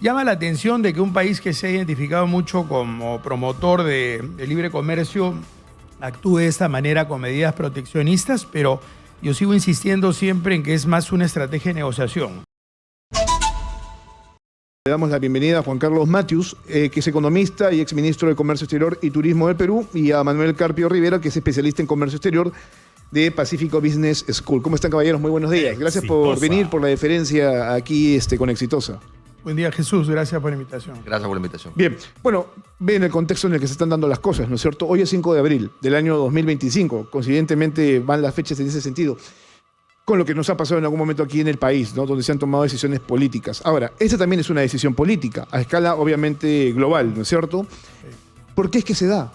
Llama la atención de que un país que se ha identificado mucho como promotor de libre comercio actúe de esta manera con medidas proteccionistas, pero yo sigo insistiendo siempre en que es más una estrategia de negociación. Le damos la bienvenida a Juan Carlos Matius, que es economista y exministro de Comercio Exterior y Turismo del Perú, y a Manuel Carpio Rivera, que es especialista en Comercio Exterior de Pacífico Business School. ¿Cómo están, caballeros? Muy buenos días. Gracias por venir, por la deferencia aquí con Exitosa. Buen día, Jesús. Gracias por la invitación. Gracias por la invitación. Bien, bueno, ven el contexto en el que se están dando las cosas, ¿no es cierto? Hoy es 5 de abril del año 2025. Coincidentemente van las fechas en ese sentido, con lo que nos ha pasado en algún momento aquí en el país, ¿no? Donde se han tomado decisiones políticas. Ahora, esta también es una decisión política, a escala obviamente global, ¿no es cierto? ¿Por qué es que se da?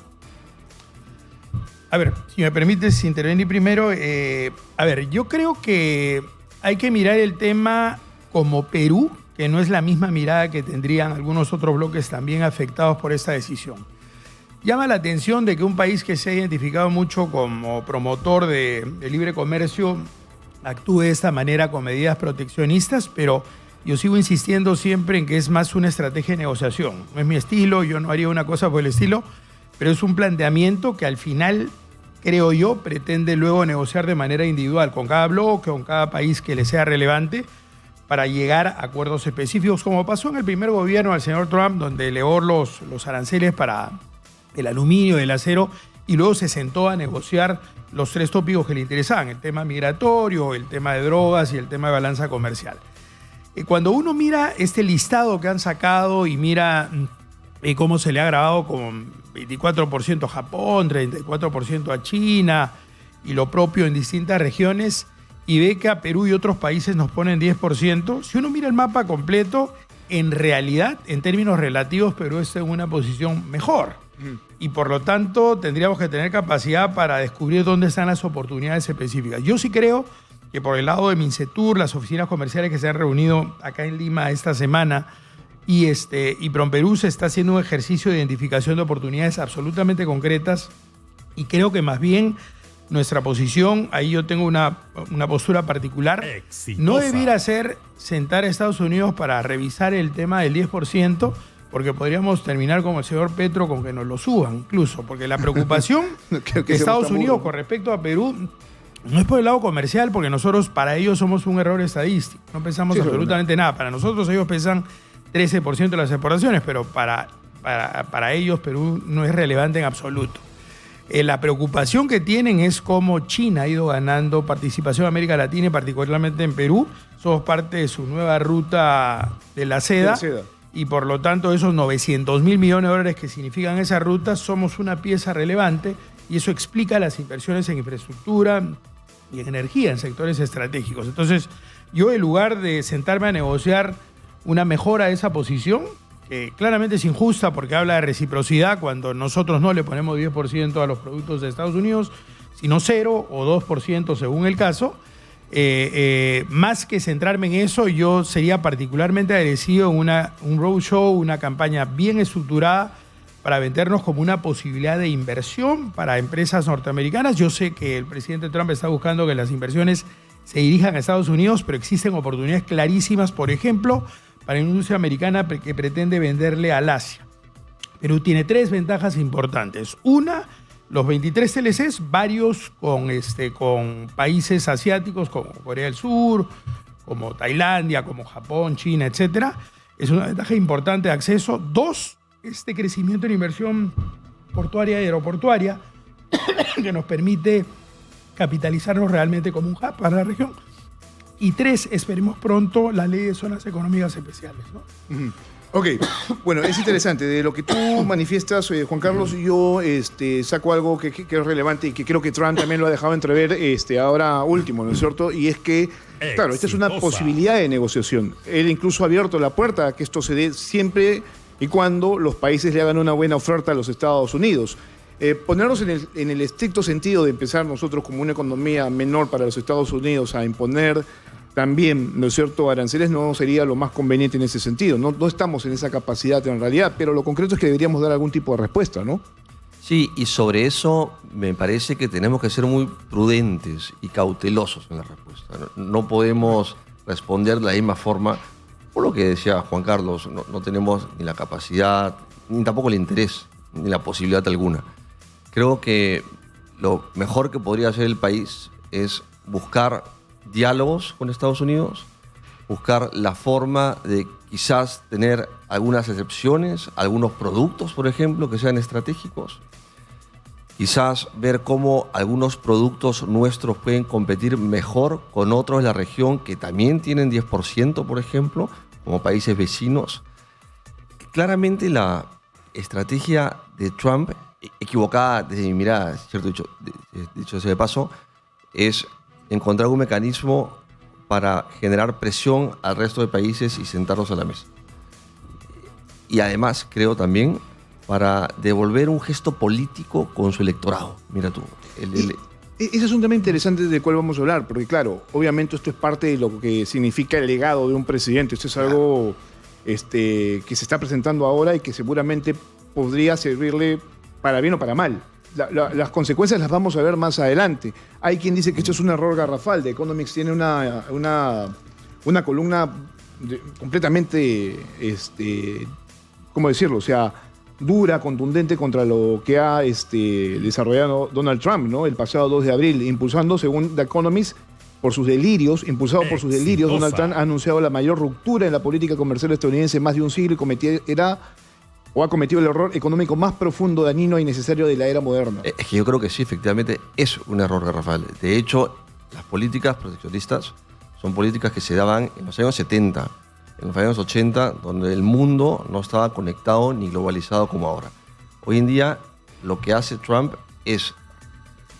A ver, si me permites intervenir primero. Yo creo que hay que mirar el tema como Perú, que no es la misma mirada que tendrían algunos otros bloques también afectados por esta decisión. Llama la atención de que un país que se ha identificado mucho como promotor de libre comercio actúe de esta manera con medidas proteccionistas, pero yo sigo insistiendo siempre en que es más una estrategia de negociación. No es mi estilo, yo no haría una cosa por el estilo, pero es un planteamiento que al final, creo yo, pretende luego negociar de manera individual con cada bloque, con cada país que le sea relevante, para llegar a acuerdos específicos, como pasó en el primer gobierno del señor Trump, donde elevó los aranceles para el aluminio y el acero, y luego se sentó a negociar los tres tópicos que le interesaban: el tema migratorio, el tema de drogas y el tema de balanza comercial. Cuando uno mira este listado que han sacado y mira cómo se le ha grabado con 24% a Japón, 34% a China y lo propio en distintas regiones, y ve que a Perú y otros países nos ponen 10%, si uno mira el mapa completo, en realidad, en términos relativos, Perú está en una posición mejor. Y por lo tanto, tendríamos que tener capacidad para descubrir dónde están las oportunidades específicas. Yo sí creo que por el lado de Mincetur, las oficinas comerciales que se han reunido acá en Lima esta semana, y PROMPERÚ se está haciendo un ejercicio de identificación de oportunidades absolutamente concretas, y creo que más bien nuestra posición, ahí yo tengo una postura particular, no debiera ser sentar a Estados Unidos para revisar el tema del 10%, porque podríamos terminar como el señor Petro con que nos lo suban incluso, porque la preocupación de Estados Unidos con respecto a Perú no es por el lado comercial, porque nosotros para ellos somos un error estadístico, no pensamos absolutamente nada. Para nosotros ellos pesan 13% de las exportaciones, pero para ellos Perú no es relevante en absoluto. La preocupación que tienen es cómo China ha ido ganando participación en América Latina y particularmente en Perú. Somos parte de su nueva ruta de la seda. Y por lo tanto esos 900.000 millones de dólares que significan esa ruta somos una pieza relevante, y eso explica las inversiones en infraestructura y en energía en sectores estratégicos. Entonces yo, en lugar de sentarme a negociar una mejora de esa posición, que claramente es injusta porque habla de reciprocidad cuando nosotros no le ponemos 10% a los productos de Estados Unidos, sino 0 o 2% según el caso. Más que centrarme en eso, yo sería particularmente agresivo en un roadshow, una campaña bien estructurada para vendernos como una posibilidad de inversión para empresas norteamericanas. Yo sé que el presidente Trump está buscando que las inversiones se dirijan a Estados Unidos, pero existen oportunidades clarísimas, por ejemplo, para la industria americana que pretende venderle al Asia. Perú tiene 3 ventajas importantes. Una, los 23 TLCs, varios con países asiáticos como Corea del Sur, como Tailandia, como Japón, China, etc. Es una ventaja importante de acceso. 2, este crecimiento en inversión portuaria y aeroportuaria que nos permite capitalizarnos realmente como un hub para la región. Y 3, esperemos pronto la ley de zonas económicas especiales, ¿no? Ok, bueno, es interesante. De lo que tú manifiestas, Juan Carlos, yo saco algo que es relevante y que creo que Trump también lo ha dejado entrever ahora último, ¿no es cierto? Y es que, claro, esta es una posibilidad de negociación. Él incluso ha abierto la puerta a que esto se dé siempre y cuando los países le hagan una buena oferta a los Estados Unidos. Ponernos en el estricto sentido de empezar nosotros como una economía menor para los Estados Unidos a imponer también, ¿no es cierto?, aranceles, no sería lo más conveniente en ese sentido. No estamos en esa capacidad en realidad, pero lo concreto es que deberíamos dar algún tipo de respuesta, ¿no? Sí, y sobre eso me parece que tenemos que ser muy prudentes y cautelosos en la respuesta. No podemos responder de la misma forma Por lo que decía Juan Carlos, no tenemos ni la capacidad, ni tampoco el interés, ni la posibilidad alguna. Creo que lo mejor que podría hacer el país es buscar diálogos con Estados Unidos, buscar la forma de quizás tener algunas excepciones, algunos productos, por ejemplo, que sean estratégicos. Quizás ver cómo algunos productos nuestros pueden competir mejor con otros de la región que también tienen 10%, por ejemplo, como países vecinos. Claramente la estrategia de Trump, equivocada desde mi mirada, ¿cierto? Dicho sea de paso, es encontrar un mecanismo para generar presión al resto de países y sentarlos a la mesa. Y además, creo también, para devolver un gesto político con su electorado. Mira tú. Ese es un tema interesante del cual vamos a hablar, porque claro, obviamente esto es parte de lo que significa el legado de un presidente. Esto es algo que se está presentando ahora y que seguramente podría servirle para bien o para mal. Las consecuencias las vamos a ver más adelante. Hay quien dice que esto es un error garrafal. The Economist tiene una columna completamente, ¿cómo decirlo? O sea, dura, contundente contra lo que ha desarrollado Donald Trump, ¿no? El pasado 2 de abril, impulsando, según The Economist, por sus delirios, Donald Trump ha anunciado la mayor ruptura en la política comercial estadounidense en más de un siglo y ha cometido el error económico más profundo, dañino e innecesario de la era moderna. Es que yo creo que sí, efectivamente, es un error garrafal. De hecho, las políticas proteccionistas son políticas que se daban en los años 70, en los años 80, donde el mundo no estaba conectado ni globalizado como ahora. Hoy en día, lo que hace Trump es,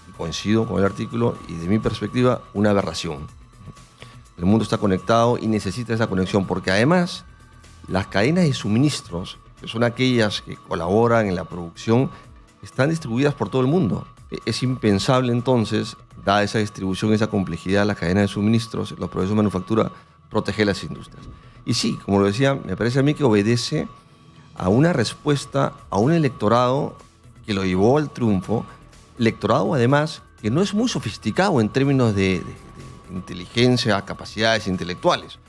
y coincido con el artículo, y de mi perspectiva, una aberración. El mundo está conectado y necesita esa conexión, porque además, las cadenas de suministros, que son aquellas que colaboran en la producción, están distribuidas por todo el mundo. Es impensable entonces, dada esa distribución, esa complejidad de las cadenas de suministros, los procesos de manufactura, proteger las industrias. Y sí, como lo decía, me parece a mí que obedece a una respuesta a un electorado que lo llevó al triunfo, electorado además que no es muy sofisticado en términos de inteligencia, capacidades intelectuales.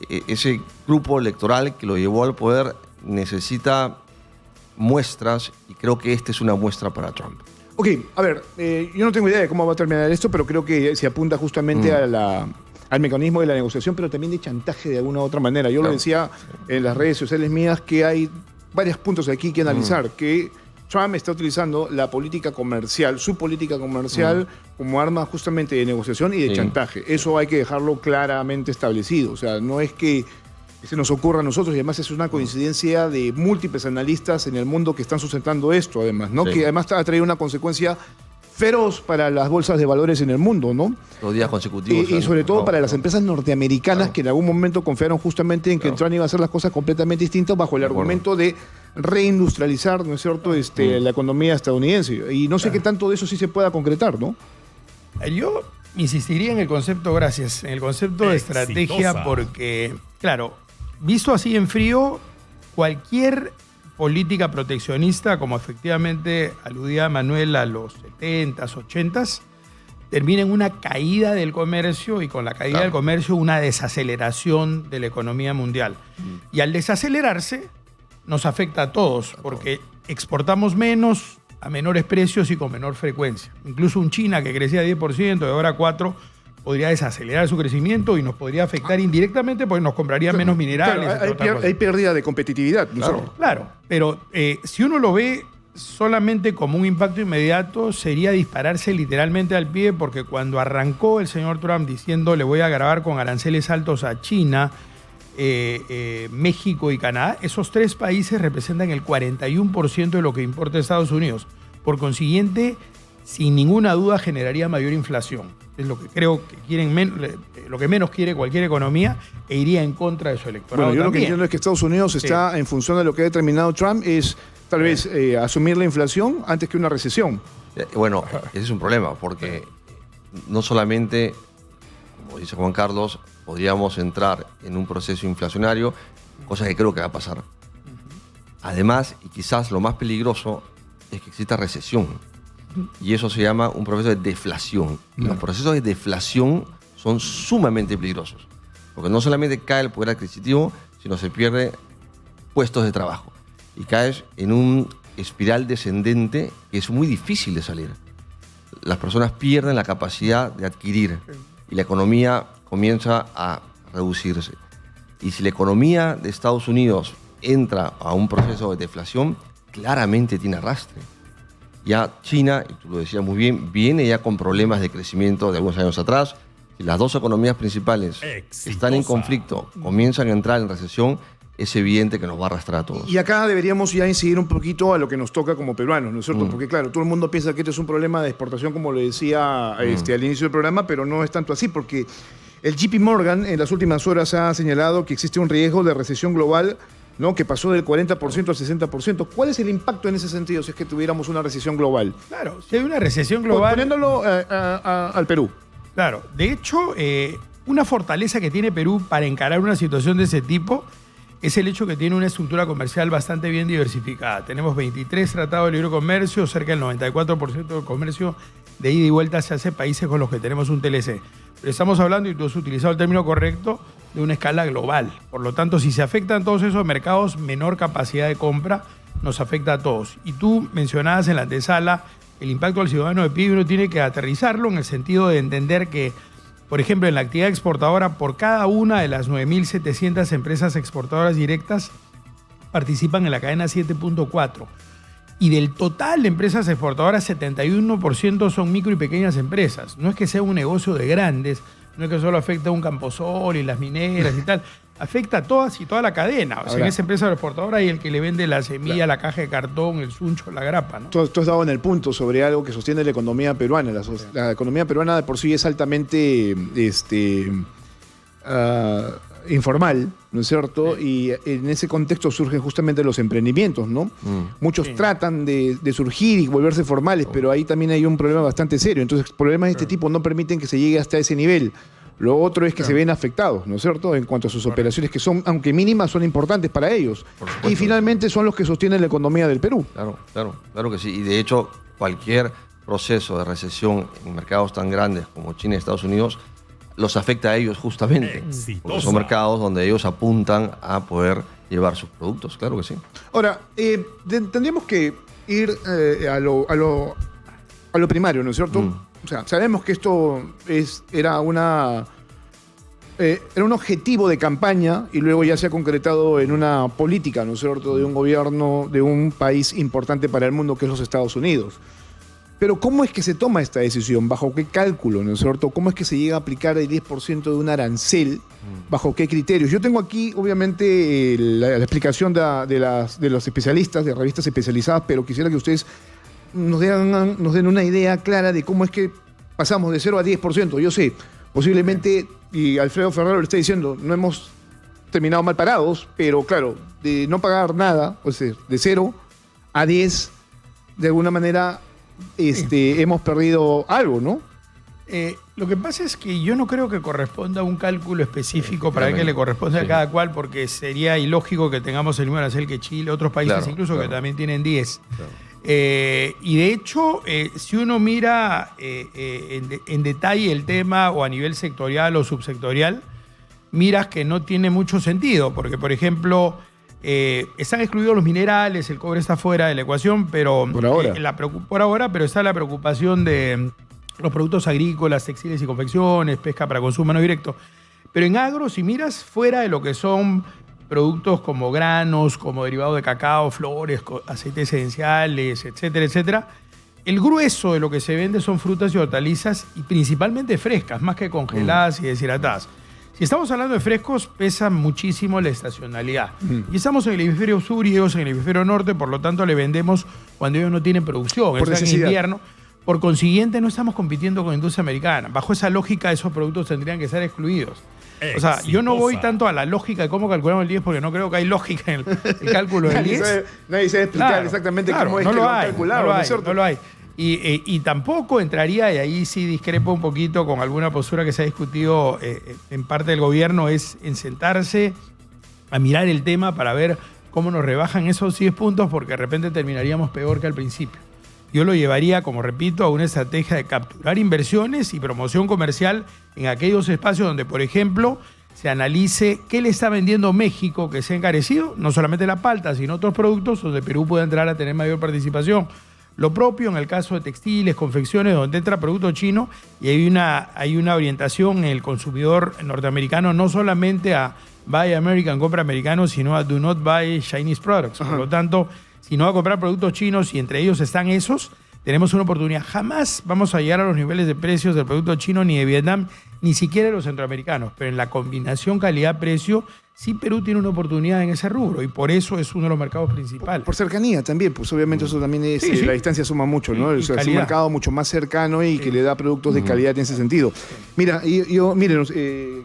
Ese grupo electoral que lo llevó al poder necesita muestras y creo que esta es una muestra para Trump. Ok, a ver, yo no tengo idea de cómo va a terminar esto, pero creo que se apunta justamente al mecanismo de la negociación, pero también de chantaje de alguna u otra manera. Yo lo decía en las redes sociales mías que hay varios puntos aquí que analizar, que Trump está utilizando la política comercial, su política comercial, como arma justamente de negociación y de chantaje. Eso hay que dejarlo claramente establecido. O sea, no es que se nos ocurra a nosotros, y además es una coincidencia de múltiples analistas en el mundo que están sustentando esto, además, ¿no? Sí. Que además ha traído una consecuencia feroz para las bolsas de valores en el mundo, ¿no? 2 días consecutivos. Y sobre todo para las empresas norteamericanas que en algún momento confiaron justamente en que Trump iba a hacer las cosas completamente distintas bajo el argumento de reindustrializar, ¿no es cierto?, la economía estadounidense. Y no sé qué tanto de eso sí se pueda concretar, ¿no? Yo insistiría en el concepto, gracias, en el concepto de estrategia, porque, claro, visto así en frío, cualquier política proteccionista, como efectivamente aludía Manuel a los 70s, 80s, termina en una caída del comercio y con la caída del comercio una desaceleración de la economía mundial. Y al desacelerarse nos afecta a todos porque exportamos menos, a menores precios y con menor frecuencia. Incluso un China que crecía 10% y ahora 4%, podría desacelerar su crecimiento y nos podría afectar indirectamente porque nos comprarían menos minerales. Claro, hay pérdida de competitividad. Claro, pero si uno lo ve solamente como un impacto inmediato, sería dispararse literalmente al pie, porque cuando arrancó el señor Trump diciendo le voy a grabar con aranceles altos a China, México y Canadá, esos 3 países representan el 41% de lo que importa Estados Unidos. Por consiguiente, sin ninguna duda generaría mayor inflación. Es lo que creo que quieren lo que menos quiere cualquier economía e iría en contra de su electorado. Bueno, yo también. lo que entiendo es que Estados Unidos está en función de lo que ha determinado Trump, es tal vez asumir la inflación antes que una recesión. Bueno, ese es un problema, porque no solamente, como dice Juan Carlos, podríamos entrar en un proceso inflacionario, cosa que creo que va a pasar. Además, y quizás lo más peligroso, es que exista recesión. Y eso se llama un proceso de deflación. Y los procesos de deflación son sumamente peligrosos. Porque no solamente cae el poder adquisitivo, sino se pierden puestos de trabajo. Y caes en un espiral descendente que es muy difícil de salir. Las personas pierden la capacidad de adquirir y la economía comienza a reducirse. Y si la economía de Estados Unidos entra a un proceso de deflación, claramente tiene arrastre. Ya China, y tú lo decías muy bien, viene ya con problemas de crecimiento de algunos años atrás. Si las dos economías principales están en conflicto, comienzan a entrar en recesión, es evidente que nos va a arrastrar a todos. Y acá deberíamos ya incidir un poquito a lo que nos toca como peruanos, ¿no es cierto? Porque claro, todo el mundo piensa que este es un problema de exportación, como le decía al inicio del programa, pero no es tanto así, porque el JP Morgan en las últimas horas ha señalado que existe un riesgo de recesión global, ¿no?, que pasó del 40% al 60%. ¿Cuál es el impacto en ese sentido si es que tuviéramos una recesión global? Claro, si hay una recesión global... Poniéndolo al Perú. Claro, de hecho, una fortaleza que tiene Perú para encarar una situación de ese tipo es el hecho que tiene una estructura comercial bastante bien diversificada. Tenemos 23 tratados de libre comercio, cerca del 94% del comercio de ida y vuelta se hace países con los que tenemos un TLC. Pero estamos hablando, y tú has utilizado el término correcto, de una escala global. Por lo tanto, si se afectan todos esos mercados, menor capacidad de compra nos afecta a todos. Y tú mencionabas en la antesala el impacto al ciudadano de pie, y uno tiene que aterrizarlo en el sentido de entender que, por ejemplo, en la actividad exportadora, por cada una de las 9.700 empresas exportadoras directas participan en la cadena 7.4. Y del total de empresas exportadoras, 71% son micro y pequeñas empresas. No es que sea un negocio de grandes, no es que solo afecta a un Camposol y las mineras y tal. Afecta a todas y toda la cadena. O sea, en esa empresa exportadora hay el que le vende la semilla, la caja de cartón, el suncho, la grapa, ¿no? Tú has dado en el punto sobre algo que sostiene la economía peruana. La economía peruana de por sí es altamente informal, ¿no es cierto? Sí. Y en ese contexto surgen justamente los emprendimientos, ¿no? Muchos tratan de surgir y volverse formales, pero ahí también hay un problema bastante serio. Entonces, problemas de este tipo no permiten que se llegue hasta ese nivel. Lo otro es que se ven afectados, ¿no es cierto?, en cuanto a sus operaciones, que son, aunque mínimas, son importantes para ellos. Y finalmente son los que sostienen la economía del Perú. Claro que sí. Y de hecho, cualquier proceso de recesión en mercados tan grandes como China y Estados Unidos los afecta a ellos justamente. Porque son mercados donde ellos apuntan a poder llevar sus productos, claro que sí. Ahora, tendríamos que ir a lo primario, ¿no es cierto? O sea, sabemos que esto era un objetivo de campaña y luego ya se ha concretado en una política, ¿no es cierto?, de un gobierno de un país importante para el mundo, que es los Estados Unidos. Pero ¿cómo es que se toma esta decisión? ¿Bajo qué cálculo, no es cierto? ¿Cómo es que se llega a aplicar el 10% de un arancel? ¿Bajo qué criterios? Yo tengo aquí, obviamente, la explicación de los especialistas, de revistas especializadas, pero quisiera que ustedes nos den una idea clara de cómo es que pasamos de 0 a 10%. Yo sé, posiblemente, y Alfredo Ferraro lo está diciendo, no hemos terminado mal parados, pero claro, de no pagar nada, o sea, de 0 a 10, de alguna manera hemos perdido algo, ¿no? Lo que pasa es que yo no creo que corresponda a un cálculo específico para que le corresponda a cada cual, porque sería ilógico que tengamos el mismo arancel que Chile, otros países incluso que también tienen 10. Y de hecho, si uno mira en detalle el tema, o a nivel sectorial o subsectorial, miras que no tiene mucho sentido, porque, por ejemplo, están excluidos los minerales, el cobre está fuera de la ecuación, pero por ahora, pero está la preocupación de los productos agrícolas, textiles y confecciones, pesca para consumo no directo. Pero en agro, si miras fuera de lo que son productos como granos, como derivados de cacao, flores, aceites esenciales, etcétera, etcétera, el grueso de lo que se vende son frutas y hortalizas, y principalmente frescas, más que congeladas y deshidratadas. Si estamos hablando de frescos, pesa muchísimo la estacionalidad. Y estamos en el hemisferio sur y ellos en el hemisferio norte, por lo tanto le vendemos cuando ellos no tienen producción, por necesidad. En invierno. Por consiguiente, no estamos compitiendo con la industria americana. Bajo esa lógica, esos productos tendrían que ser excluidos. O sea, yo no voy tanto a la lógica de cómo calculamos el 10, porque no creo que hay lógica en el cálculo del 10. Nadie sabe explicar exactamente cómo es que lo han calculado, ¿no es cierto? No lo hay. Y tampoco entraría, y ahí sí discrepo un poquito con alguna postura que se ha discutido en parte del gobierno, es en sentarse a mirar el tema para ver cómo nos rebajan esos 10 puntos, porque de repente terminaríamos peor que al principio. Yo lo llevaría, como repito, a una estrategia de capturar inversiones y promoción comercial en aquellos espacios donde, por ejemplo, se analice qué le está vendiendo México que se ha encarecido, no solamente la palta, sino otros productos donde Perú puede entrar a tener mayor participación. Lo propio en el caso de textiles, confecciones, donde entra producto chino y hay una orientación en el consumidor norteamericano no solamente a buy American, compra americano, sino a do not buy Chinese products. Por lo tanto, si no va a comprar productos chinos y entre ellos están esos, tenemos una oportunidad. Jamás vamos a llegar a los niveles de precios del producto chino ni de Vietnam, ni siquiera de los centroamericanos. Pero en la combinación calidad-precio, sí Perú tiene una oportunidad en ese rubro y por eso es uno de los mercados principales. Por cercanía también, pues obviamente eso también es, Sí, sí. la distancia suma mucho, ¿no? Y O sea, es un calidad. mercado mucho más cercano y que le da productos de calidad en ese sentido. Mira, miren,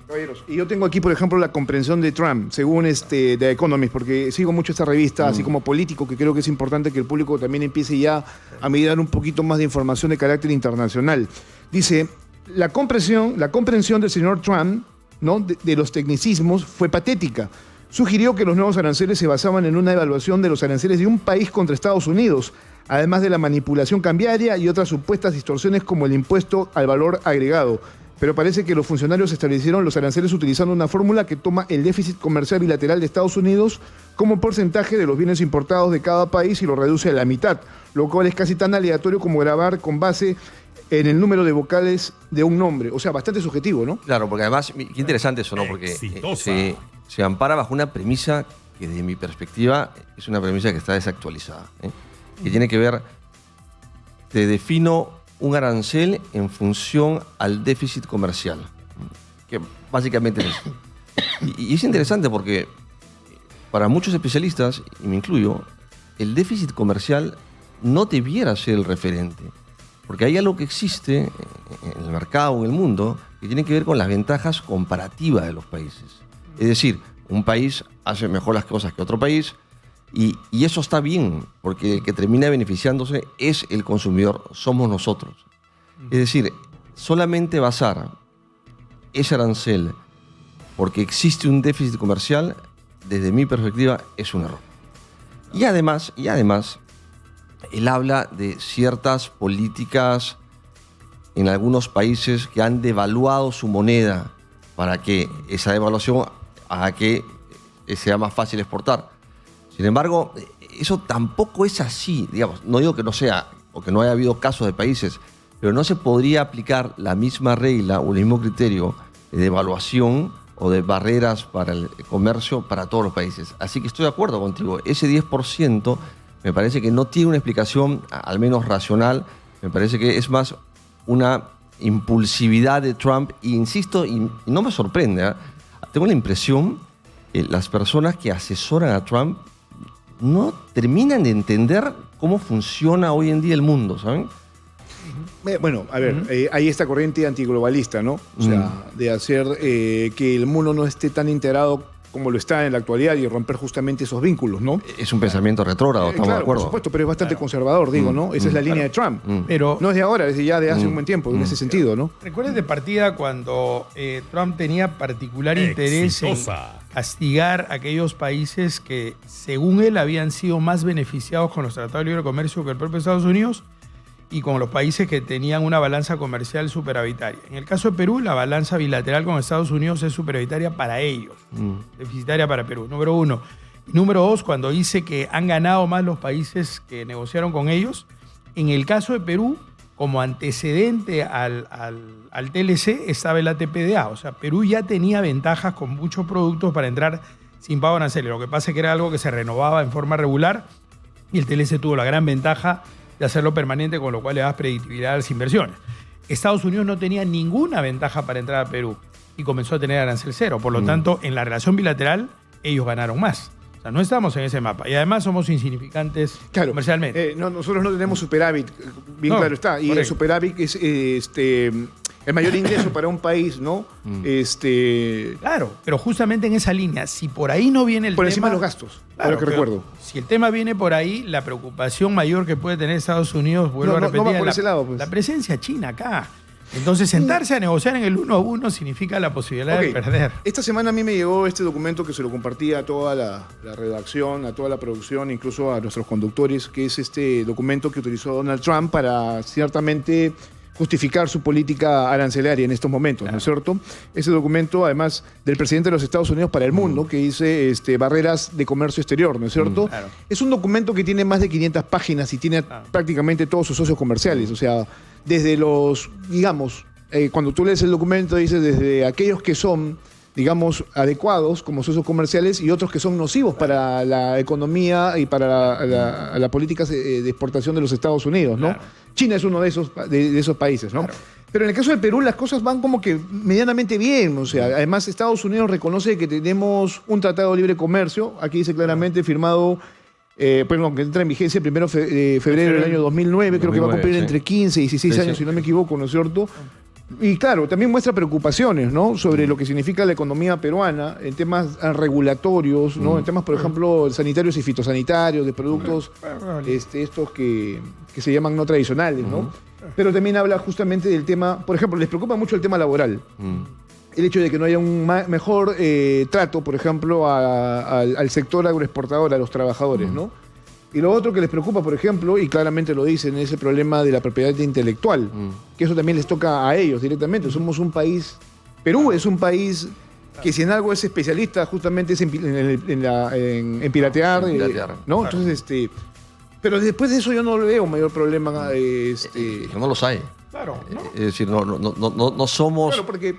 caballeros, y yo tengo aquí, por ejemplo, la comprensión de Trump, según The Economist, porque sigo mucho esta revista, así como político, que creo que es importante que el público también empiece ya a mirar un poquito más de información de carácter internacional. Dice, la comprensión del señor Trump, ¿no?, de los tecnicismos fue patética. Sugirió que los nuevos aranceles se basaban en una evaluación de los aranceles de un país contra Estados Unidos, además de la manipulación cambiaria y otras supuestas distorsiones como el impuesto al valor agregado. Pero parece que los funcionarios establecieron los aranceles utilizando una fórmula que toma el déficit comercial bilateral de Estados Unidos como porcentaje de los bienes importados de cada país y lo reduce a la mitad, lo cual es casi tan aleatorio como grabar con base en el número de vocales de un nombre. O sea, bastante subjetivo, ¿no? Claro, porque además, qué interesante eso, ¿no? Porque se ampara bajo una premisa que desde mi perspectiva es una premisa que está desactualizada, que tiene que ver, te defino un arancel en función al déficit comercial, que básicamente es eso. Y es interesante porque para muchos especialistas, y me incluyo, el déficit comercial no debiera ser el referente. Porque hay algo que existe en el mercado, en el mundo, que tiene que ver con las ventajas comparativas de los países. Es decir, un país hace mejor las cosas que otro país y eso está bien, porque el que termina beneficiándose es el consumidor, somos nosotros. Es decir, solamente basar ese arancel porque existe un déficit comercial, desde mi perspectiva, es un error. Y además, él habla de ciertas políticas en algunos países que han devaluado su moneda para que esa devaluación haga que sea más fácil exportar. Sin embargo, eso tampoco es así, digamos. No digo que no sea o que no haya habido casos de países, pero no se podría aplicar la misma regla o el mismo criterio de devaluación o de barreras para el comercio para todos los países. Así que estoy de acuerdo contigo. Ese 10% me parece que no tiene una explicación, al menos racional. Me parece que es más una impulsividad de Trump. E insisto, y no me sorprende, tengo la impresión que las personas que asesoran a Trump no terminan de entender cómo funciona hoy en día el mundo, ¿saben? Bueno, a ver, hay esta corriente antiglobalista, ¿no? O sea, de hacer que el mundo no esté tan integrado como lo está en la actualidad y romper justamente esos vínculos, ¿no? Es un pensamiento retrógrado, estamos claro, de acuerdo. por supuesto, pero es bastante conservador, digo, ¿no? Esa es la línea de Trump. Pero No es de ahora, es ya de hace un buen tiempo, en ese sentido, ¿no? recuerden de partida cuando Trump tenía particular interés en castigar a aquellos países que, según él, habían sido más beneficiados con los tratados de libre comercio que el propio Estados Unidos y con los países que tenían una balanza comercial superavitaria. En el caso de Perú, la balanza bilateral con Estados Unidos es superavitaria para ellos, deficitaria para Perú, número uno. Y número dos, cuando dice que han ganado más los países que negociaron con ellos, en el caso de Perú, como antecedente al TLC, estaba el ATPDA. O sea, Perú ya tenía ventajas con muchos productos para entrar sin pago de aranceles. Lo que pasa es que era algo que se renovaba en forma regular y el TLC tuvo la gran ventaja de hacerlo permanente, con lo cual le das predictibilidad a las inversiones. Estados Unidos no tenía ninguna ventaja para entrar a Perú y comenzó a tener arancel cero. Por lo tanto, en la relación bilateral, ellos ganaron más. O sea, no estamos en ese mapa. Y además somos insignificantes comercialmente. Nosotros no tenemos superávit, bien claro está. Y correcto. El superávit es el mayor ingreso para un país, ¿no? Claro, pero justamente en esa línea, si por ahí no viene el tema... Por encima de los gastos, claro, por lo que recuerdo. Si el tema viene por ahí, la preocupación mayor que puede tener Estados Unidos, vuelvo a repetir, no va por ese lado, pues. La presencia china acá. Entonces, sentarse a negociar en el 1 a 1 significa la posibilidad de perder. Esta semana a mí me llegó este documento que se lo compartí a toda la redacción, a toda la producción, incluso a nuestros conductores, que es este documento que utilizó Donald Trump para ciertamente justificar su política arancelaria en estos momentos, ¿no es cierto? Ese documento, además del presidente de los Estados Unidos para el mundo, que dice barreras de comercio exterior, ¿no es cierto? Claro. Es un documento que tiene más de 500 páginas y tiene prácticamente todos sus socios comerciales, o sea, desde los, digamos, cuando tú lees el documento dice desde aquellos que son, digamos, adecuados como socios comerciales y otros que son nocivos para la economía y para la política de exportación de los Estados Unidos, ¿no? Claro. China es uno de esos países, ¿no? Claro. Pero en el caso de Perú las cosas van como que medianamente bien, o sea, además Estados Unidos reconoce que tenemos un tratado de libre comercio, aquí dice claramente firmado, perdón, que entra en vigencia el 1 de febrero del año 2009, creo que va a cumplir 2009, entre 15 y 16 años, si no me equivoco, ¿no es cierto? Y claro, también muestra preocupaciones, ¿no? Sobre lo que significa la economía peruana en temas regulatorios, ¿no? En temas, por ejemplo, sanitarios y fitosanitarios, de productos estos que se llaman no tradicionales, ¿no? Pero también habla justamente del tema, por ejemplo, les preocupa mucho el tema laboral. El hecho de que no haya un mejor trato, por ejemplo, al sector agroexportador, a los trabajadores, ¿no? Y lo otro que les preocupa, por ejemplo, y claramente lo dicen, es el problema de la propiedad intelectual, que eso también les toca a ellos directamente. Somos un país, Perú es un país que si en algo es especialista justamente es en piratear, En piratear, ¿no? claro. Entonces, pero después de eso yo no le veo mayor problema. Que no los hay. Claro, ¿no? Es decir, no somos... Claro, porque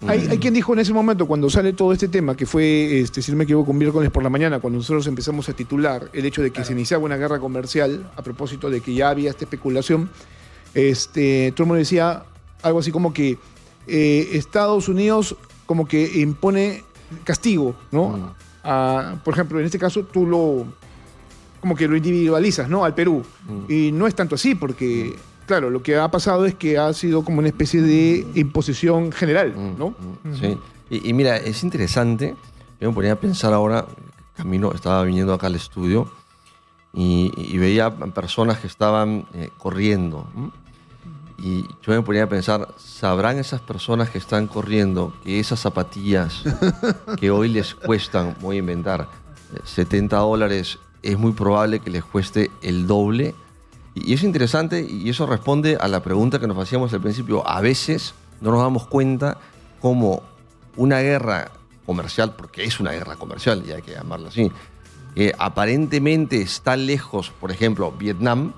hay quien dijo en ese momento, cuando sale todo este tema, que fue, si no me equivoco, un miércoles por la mañana, cuando nosotros empezamos a titular el hecho de que se iniciaba una guerra comercial, a propósito de que ya había esta especulación, todo el mundo decía algo así como que Estados Unidos como que impone castigo, ¿no? Por ejemplo, en este caso tú como que lo individualizas, ¿no? Al Perú. Y no es tanto así, porque... Claro, lo que ha pasado es que ha sido como una especie de imposición general, ¿no? Sí. Y mira, es interesante. Yo me ponía a pensar ahora, camino, estaba viniendo acá al estudio y veía personas que estaban corriendo. Y yo me ponía a pensar, ¿sabrán esas personas que están corriendo que esas zapatillas que hoy les cuestan, voy a inventar, $70, es muy probable que les cueste el doble? Y es interesante y eso responde a la pregunta que nos hacíamos al principio. A veces no nos damos cuenta cómo una guerra comercial, porque es una guerra comercial y hay que llamarla así, aparentemente está lejos, por ejemplo, Vietnam,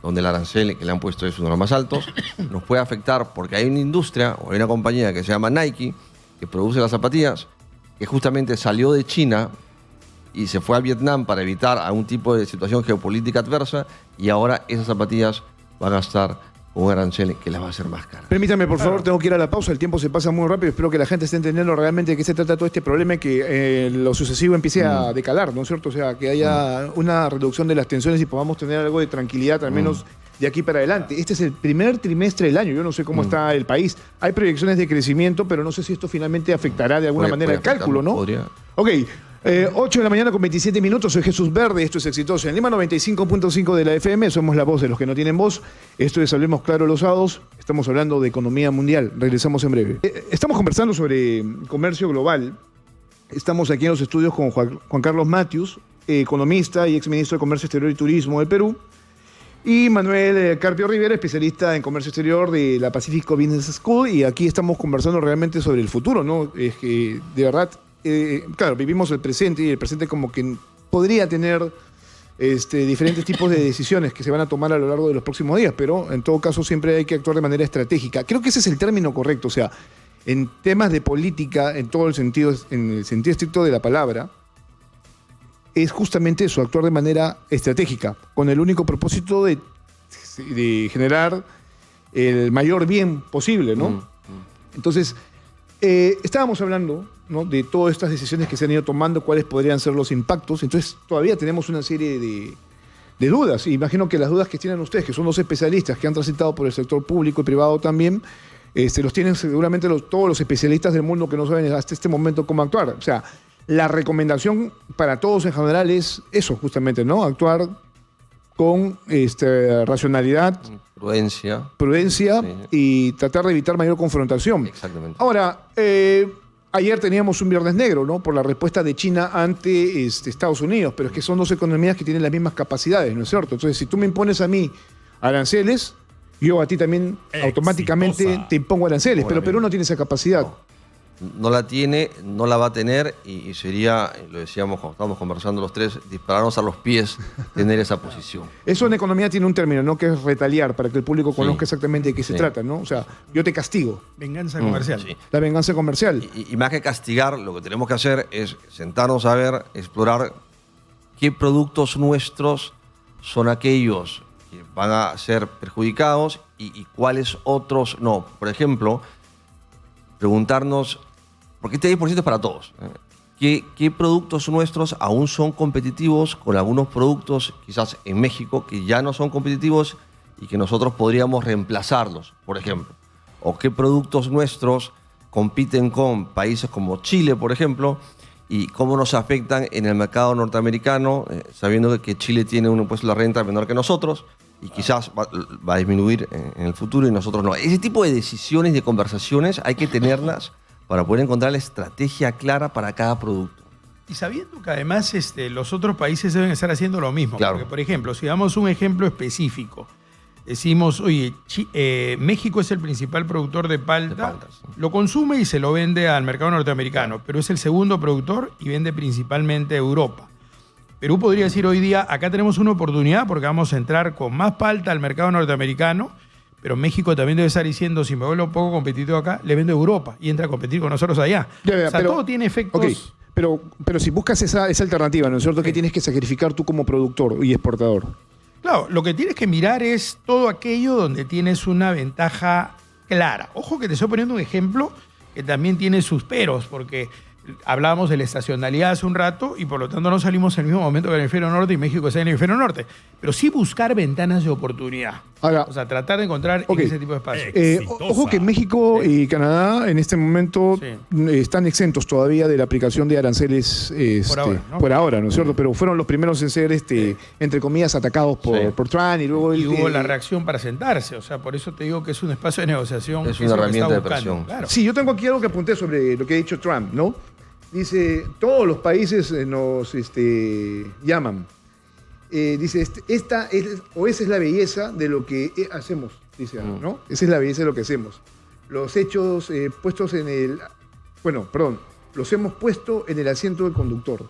donde el arancel que le han puesto es uno de los más altos, nos puede afectar porque hay una industria o hay una compañía que se llama Nike, que produce las zapatillas, que justamente salió de China y se fue a Vietnam para evitar algún tipo de situación geopolítica adversa y ahora esas zapatillas van a estar con un arancel que las va a hacer más caras. Permítame, por favor, tengo que ir a la pausa, el tiempo se pasa muy rápido, espero que la gente esté entendiendo realmente de qué se trata todo este problema y que lo sucesivo empiece a decalar, ¿no es cierto? O sea, que haya una reducción de las tensiones y podamos tener algo de tranquilidad, al menos de aquí para adelante. Este es el primer trimestre del año, yo no sé cómo está el país. Hay proyecciones de crecimiento, pero no sé si esto finalmente afectará de alguna manera el cálculo, ¿no? Podría. Ok. 8 de la mañana con 27 minutos, soy Jesús Verde, esto es Exitoso en Lima 95.5 de la FM, somos la voz de los que no tienen voz, esto es Hablemos Claro los sábados, estamos hablando de economía mundial, regresamos en breve. Estamos conversando sobre comercio global, estamos aquí en los estudios con Juan Carlos Matius, economista y exministro de Comercio Exterior y Turismo del Perú, y Manuel Carpio Rivera, especialista en comercio exterior de la Pacific Business School, y aquí estamos conversando realmente sobre el futuro, ¿no? Es que de verdad... claro, vivimos el presente y el presente como que podría tener diferentes tipos de decisiones que se van a tomar a lo largo de los próximos días, pero en todo caso siempre hay que actuar de manera estratégica. Creo que ese es el término correcto, o sea, en temas de política, en todo el sentido, en el sentido estricto de la palabra, es justamente eso, actuar de manera estratégica, con el único propósito de generar el mayor bien posible, ¿no? Entonces, estábamos hablando, ¿no?, de todas estas decisiones que se han ido tomando, cuáles podrían ser los impactos. Entonces, todavía tenemos una serie de dudas. Y imagino que las dudas que tienen ustedes, que son los especialistas que han transitado por el sector público y privado también, los tienen seguramente todos los especialistas del mundo que no saben hasta este momento cómo actuar. O sea, la recomendación para todos en general es eso, justamente, ¿no? Actuar con racionalidad, prudencia Sí. y tratar de evitar mayor confrontación. Exactamente. Ahora, ayer teníamos un viernes negro, ¿no? Por la respuesta de China ante Estados Unidos, pero es que son dos economías que tienen las mismas capacidades, ¿no es cierto? Entonces, si tú me impones a mí aranceles, yo a ti también automáticamente Exitosa. te impongo aranceles, pero Bueno, Perú no tiene esa capacidad. No la tiene, no la va a tener y sería, lo decíamos cuando estábamos conversando los tres, dispararnos a los pies tener esa posición. Eso en economía tiene un término, ¿no? Que es retaliar, para que el público conozca exactamente de qué se Sí. trata, ¿no? O sea, yo te castigo, Venganza comercial. Sí. la venganza comercial. Y más que castigar, lo que tenemos que hacer es sentarnos a ver, explorar qué productos nuestros son aquellos que van a ser perjudicados y cuáles otros no. Por ejemplo, preguntarnos, porque este 10% es para todos, ¿qué productos nuestros aún son competitivos con algunos productos quizás en México que ya no son competitivos y que nosotros podríamos reemplazarlos, por ejemplo? ¿O qué productos nuestros compiten con países como Chile, por ejemplo, y cómo nos afectan en el mercado norteamericano, sabiendo que Chile tiene un impuesto a la renta menor que nosotros y quizás va a disminuir en el futuro y nosotros no? Ese tipo de decisiones, de conversaciones, hay que tenerlas para poder encontrar la estrategia clara para cada producto. Y sabiendo que además los otros países deben estar haciendo lo mismo. Claro. Porque, por ejemplo, si damos un ejemplo específico, decimos, oye, México es el principal productor de palta, De paltas, sí. lo consume y se lo vende al mercado norteamericano, pero es el segundo productor y vende principalmente a Europa. Perú podría decir hoy día, acá tenemos una oportunidad porque vamos a entrar con más palta al mercado norteamericano, pero México también debe estar diciendo, si me vuelvo un poco competitivo acá, le vendo a Europa y entra a competir con nosotros allá. Ya, O sea, pero- todo tiene efectos... Ok, pero si buscas esa alternativa, ¿no es cierto? ¿Qué tienes que sacrificar tú como productor y exportador? Claro, lo que tienes que mirar es todo aquello donde tienes una ventaja clara. Ojo que te estoy poniendo un ejemplo que también tiene sus peros, porque hablábamos de la estacionalidad hace un rato y por lo tanto no salimos en el mismo momento que el hemisferio norte y México está en el hemisferio norte. Pero sí buscar ventanas de oportunidad. Ahora, O sea, tratar de encontrar Ok. en ese tipo de espacios. Exitosa. Ojo que México y Canadá en este momento están exentos todavía de la aplicación de aranceles Por ahora, ¿no? es cierto? Pero fueron los primeros en ser, entre comillas, atacados por Trump y luego Y el hubo la reacción para sentarse. O sea, por eso te digo que es un espacio de negociación. Es que una lo que herramienta está de buscando, presión. Claro. Sí, yo tengo aquí algo que apunté sobre lo que ha dicho Trump, ¿no? Dice, todos los países nos llaman. Dice, esta es la belleza de lo que hacemos, dice, ¿no? Esa es la belleza de lo que hacemos. Los hechos puestos en el... Bueno, perdón, los hemos puesto en el asiento del conductor.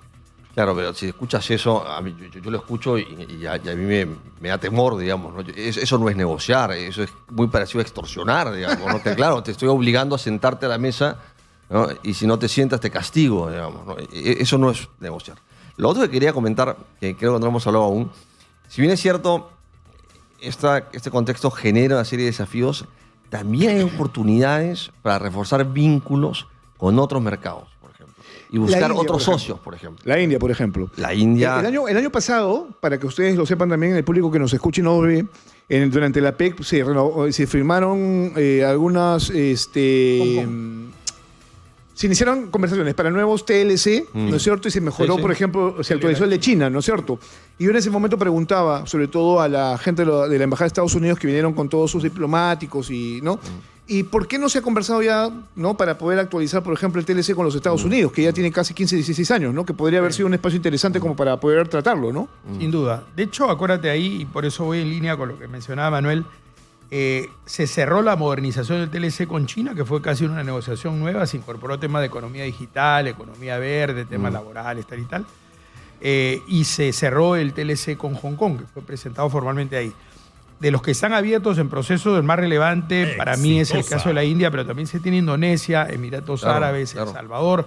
Claro, pero si escuchas eso, a mí, yo lo escucho y a mí me da temor, digamos, ¿no? Eso no es negociar, eso es muy parecido a extorsionar, digamos, ¿no? Que, claro, te estoy obligando a sentarte a la mesa, ¿no? Y si no te sientas te castigo, digamos, ¿no? Eso no es negociar. Lo otro que quería comentar, que creo que no hemos hablado aún, si bien es cierto, este contexto genera una serie de desafíos, también hay oportunidades para reforzar vínculos con otros mercados, por ejemplo, y buscar India, otros por ejemplo. socios, por ejemplo. La India, por ejemplo. La India... El año pasado, para que ustedes lo sepan también, el público que nos escuche y nos ve, durante la PEC se firmaron algunas... se iniciaron conversaciones para nuevos TLC, ¿no es cierto? Y se mejoró, Sí, sí. por ejemplo, se actualizó el de China, ¿no es cierto? Y yo en ese momento preguntaba, sobre todo a la gente de la Embajada de Estados Unidos que vinieron con todos sus diplomáticos y, ¿no? ¿Y por qué no se ha conversado ya, ¿no? Para poder actualizar, por ejemplo, el TLC con los Estados Unidos, que ya tiene casi 15, 16 años, ¿no? Que podría haber sido un espacio interesante como para poder tratarlo, ¿no? Sin duda. De hecho, acuérdate ahí, y por eso voy en línea con lo que mencionaba Manuel, se cerró la modernización del TLC con China, que fue casi una negociación nueva, se incorporó temas de economía digital, economía verde, temas laborales, tal y tal, y se cerró el TLC con Hong Kong, que fue presentado formalmente ahí. De los que están abiertos en proceso, el más relevante para mí es el Exitosa. caso de la India, pero también se tiene Indonesia, Emiratos Claro, Árabes, claro. El Salvador.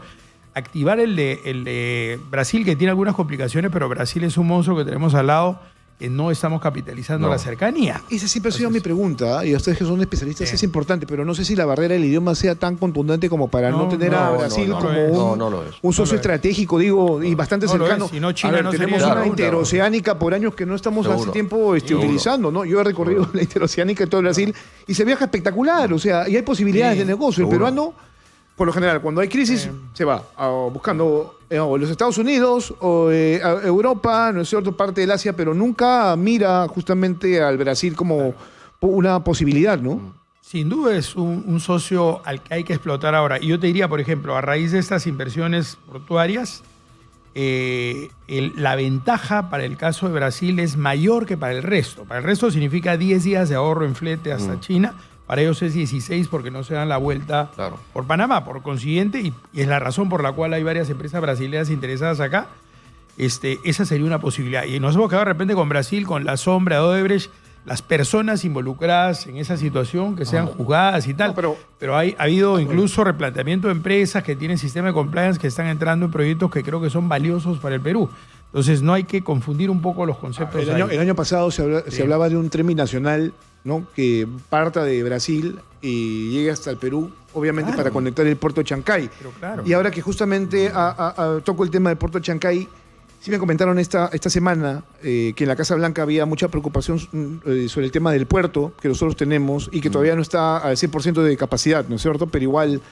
Activar el de Brasil, que tiene algunas complicaciones, pero Brasil es un monstruo que tenemos al lado, que no estamos capitalizando No. la cercanía. Esa siempre ha sido mi pregunta, y a ustedes que son especialistas es importante, pero no sé si la barrera del idioma sea tan contundente como para no, No, tener a no, Brasil no, no como lo es. No lo es. un socio No lo es. estratégico, digo, y bastante No lo cercano. es, si no, China A ver, no tenemos sería una la interoceánica por años que no estamos hace Seguro. tiempo Seguro. utilizando, ¿no? Yo he recorrido la interoceánica de todo Brasil y se viaja espectacular, o sea, y hay posibilidades Sí, de negocio. El seguro. peruano, por lo general, cuando hay crisis, se va buscando o los Estados Unidos o a Europa, ¿no es cierto?, parte del Asia, pero nunca mira justamente al Brasil como una posibilidad, ¿no? Sin duda es un socio al que hay que explotar ahora. Y yo te diría, por ejemplo, a raíz de estas inversiones portuarias, la ventaja para el caso de Brasil es mayor que para el resto. Para el resto significa 10 días de ahorro en flete hasta China. Para ellos es 16 porque no se dan la vuelta por Panamá. Por consiguiente, y es la razón por la cual hay varias empresas brasileñas interesadas acá, esa sería una posibilidad. Y nos hemos quedado de repente con Brasil, con la sombra de Odebrecht, las personas involucradas en esa situación que sean juzgadas y tal. No, pero ha habido incluso replanteamiento de empresas que tienen sistema de compliance que están entrando en proyectos que creo que son valiosos para el Perú. Entonces no hay que confundir un poco los conceptos. El año pasado se hablaba de un tren binacional, ¿no? Que parta de Brasil y llegue hasta el Perú, obviamente para conectar el puerto de Chancay. Y ahora que justamente toco el tema del puerto de Chancay, sí me comentaron esta semana que en la Casa Blanca había mucha preocupación sobre el tema del puerto que nosotros tenemos y que todavía no está al 100% de capacidad, ¿no es cierto? Pero igual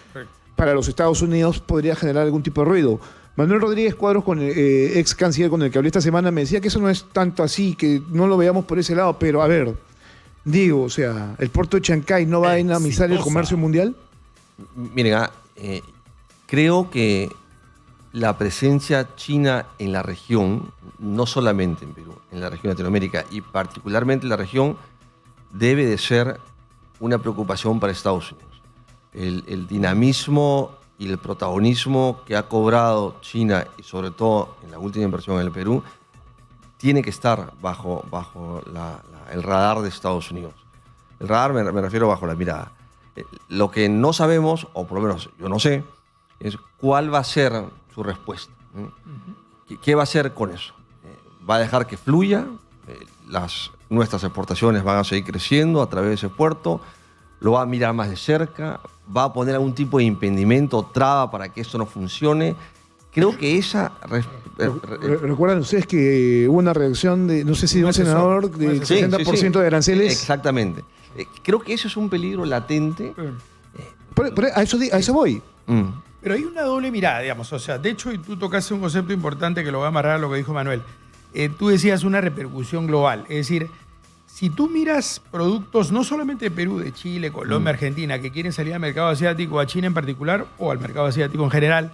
para los Estados Unidos podría generar algún tipo de ruido. Manuel Rodríguez Cuadros, ex canciller con el que hablé esta semana, me decía que eso no es tanto así, que no lo veamos por ese lado, pero a ver, digo, o sea, ¿el puerto de Chancay no va a dinamizar el comercio mundial? Miren, creo que la presencia china en la región, no solamente en Perú, en la región de Latinoamérica y particularmente en la región, debe de ser una preocupación para Estados Unidos. El dinamismo y el protagonismo que ha cobrado China, y sobre todo en la última inversión en el Perú, tiene que estar bajo el radar de Estados Unidos. El radar me refiero bajo la mirada. Lo que no sabemos, o por lo menos yo no sé, es cuál va a ser su respuesta. ¿Qué va a hacer con eso? ¿Va a dejar que fluya? Nuestras exportaciones van a seguir creciendo a través de ese puerto. ¿Lo va a mirar más de cerca? ¿Va a poner algún tipo de impedimento o traba para que esto no funcione? Creo que esa... ¿Recuerdan ustedes que hubo una reacción de, no sé si de un senador, del 60% de aranceles? Exactamente. Creo que eso es un peligro latente. A eso voy. Pero hay una doble mirada, digamos. O sea, de hecho, y tú tocaste un concepto importante que lo va a amarrar a lo que dijo Manuel. Tú decías una repercusión global. Es decir, si tú miras productos no solamente de Perú, de Chile, Colombia, Argentina, que quieren salir al mercado asiático, a China en particular, o al mercado asiático en general,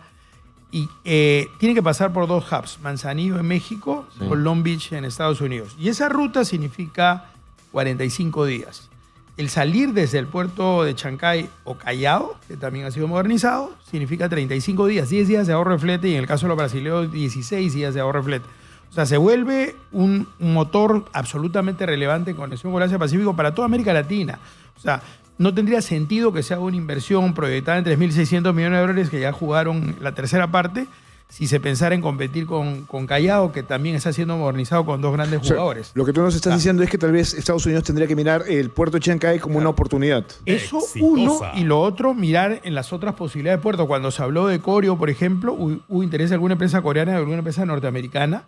y tienen que pasar por dos hubs, Manzanillo en México o Long Beach en Estados Unidos. Y esa ruta significa 45 días. El salir desde el puerto de Chancay o Callao, que también ha sido modernizado, significa 35 días, 10 días de ahorro de flete y en el caso de los brasileños 16 días de ahorro de flete. O sea, se vuelve un motor absolutamente relevante en conexión con el Asia-Pacífico para toda América Latina. O sea, no tendría sentido que se haga una inversión proyectada en 3.600 millones de dólares que ya jugaron la tercera parte si se pensara en competir con Callao, que también está siendo modernizado con dos grandes jugadores. Lo que tú nos estás diciendo es que tal vez Estados Unidos tendría que mirar el puerto de Chancay como una oportunidad. Eso uno, y lo otro, mirar en las otras posibilidades de puerto. Cuando se habló de Corio, por ejemplo, hubo interés de alguna empresa coreana y de alguna empresa norteamericana,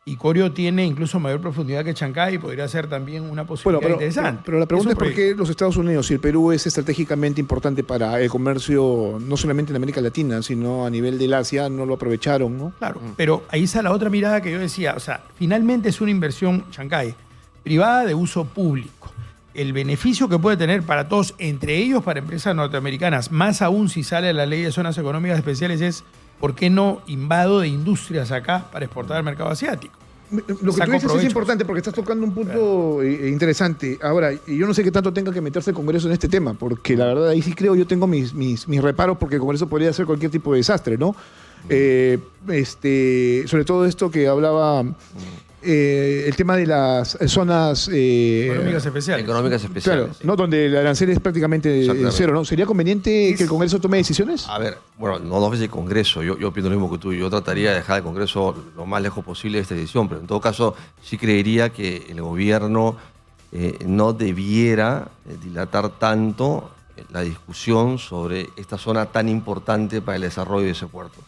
y Corio tiene incluso mayor profundidad que Chancay y podría ser también una posibilidad interesante. Pero la pregunta es por qué los Estados Unidos y el Perú es estratégicamente importante para el comercio, no solamente en América Latina, sino a nivel del Asia, no lo aprovecharon, ¿no? Claro, pero ahí está la otra mirada que yo decía. O sea, finalmente es una inversión, Chancay, privada de uso público. El beneficio que puede tener para todos, entre ellos para empresas norteamericanas, más aún si sale la ley de zonas económicas especiales, es ¿por qué no invado de industrias acá para exportar al mercado asiático? Lo que tú dices es importante porque estás tocando un punto interesante. Ahora, yo no sé qué tanto tenga que meterse el Congreso en este tema, porque la verdad ahí sí creo, yo tengo mis reparos porque el Congreso podría hacer cualquier tipo de desastre, ¿no? Sobre todo esto que hablaba... el tema de las zonas económicas especiales. Claro, ¿no? Donde el arancel es prácticamente cero, ¿no? ¿Sería conveniente que el Congreso tome decisiones? A ver, bueno, no es el Congreso, yo opino lo mismo que tú. Yo trataría de dejar el Congreso lo más lejos posible de esta decisión, pero en todo caso sí creería que el gobierno no debiera dilatar tanto la discusión sobre esta zona tan importante para el desarrollo de ese puerto.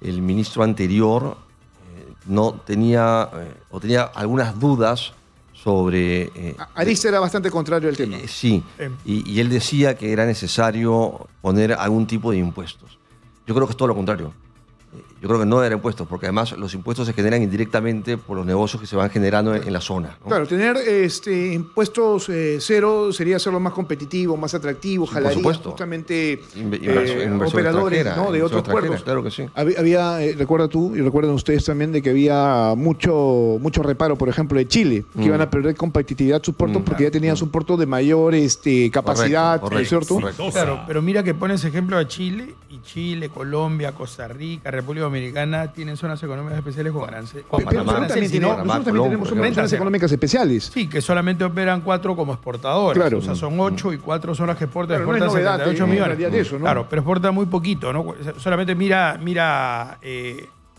El ministro anterior no tenía o tenía algunas dudas sobre... Arista era bastante contrario al tema. Sí, y él decía que era necesario poner algún tipo de impuestos. Yo creo que es todo lo contrario. Yo creo que no era impuestos, porque además los impuestos se generan indirectamente por los negocios que se van generando en la zona, ¿no? Claro, tener impuestos cero sería hacerlo más competitivo, más atractivo, Sí, jalaría por supuesto. justamente Inversión operadores, extranjera, ¿no? de inversión otros extranjera, puertos. claro que sí. Recuerda tú y recuerdan ustedes también de que había mucho reparo, por ejemplo, de Chile, que iban a perder competitividad sus puertos porque ya tenían su puerto de mayor capacidad, ¿no es cierto? Correcto. Claro, pero mira que pones ejemplo a Chile, y Chile, Colombia, Costa Rica, República Dominicana tienen zonas económicas especiales con aranceles. Con Pero Panamá, nosotros también tenemos Colombia, zonas económicas especiales. Sí, que solamente operan 4 como exportadores. Claro. O sea, son 8 y 4 son las que exportan. Claro, no es Exportan novedad, 78 en millones. realidad eso, ¿no? Claro, pero exportan muy poquito, ¿no? Solamente mira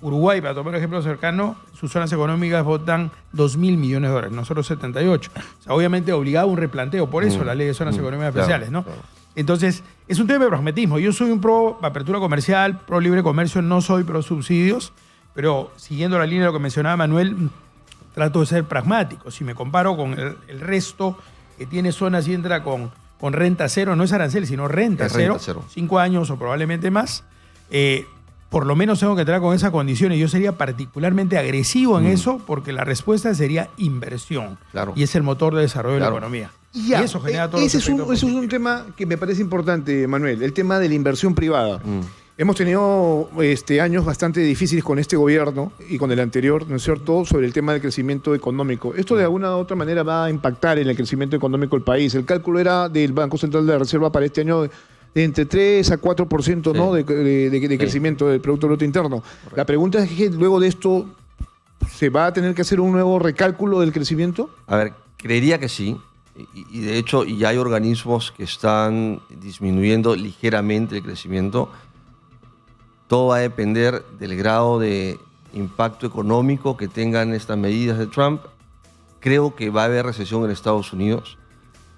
Uruguay, para tomar un ejemplo cercano, sus zonas económicas votan 2.000 millones de dólares, nosotros 78. O sea, obviamente obligado a un replanteo, por eso la ley de zonas económicas Claro, especiales, ¿no? claro. Entonces, es un tema de pragmatismo. Yo soy un pro apertura comercial, pro libre comercio, no soy pro subsidios, pero siguiendo la línea de lo que mencionaba Manuel, trato de ser pragmático. Si me comparo con el resto que tiene zonas y entra con renta cero, no es arancel, sino renta Es cero, renta cero. 5 años o probablemente más, por lo menos tengo que entrar con esas condiciones. Yo sería particularmente agresivo en eso porque la respuesta sería inversión. Claro. Y es el motor de desarrollo de la Claro. economía. Ya, Y eso genera todo ese es un tema que me parece importante, Manuel, el tema de la inversión privada. Hemos tenido años bastante difíciles con este gobierno y con el anterior, ¿no es cierto?, sobre el tema del crecimiento económico. Esto de alguna u otra manera va a impactar en el crecimiento económico del país. El cálculo era del Banco Central de la Reserva para este año de entre 3 a 4%, ¿no?, de crecimiento del Producto Bruto Interno. La pregunta es que luego de esto, ¿se va a tener que hacer un nuevo recálculo del crecimiento? A ver, creería que sí. Y de hecho, ya hay organismos que están disminuyendo ligeramente el crecimiento. Todo va a depender del grado de impacto económico que tengan estas medidas de Trump. Creo que va a haber recesión en Estados Unidos.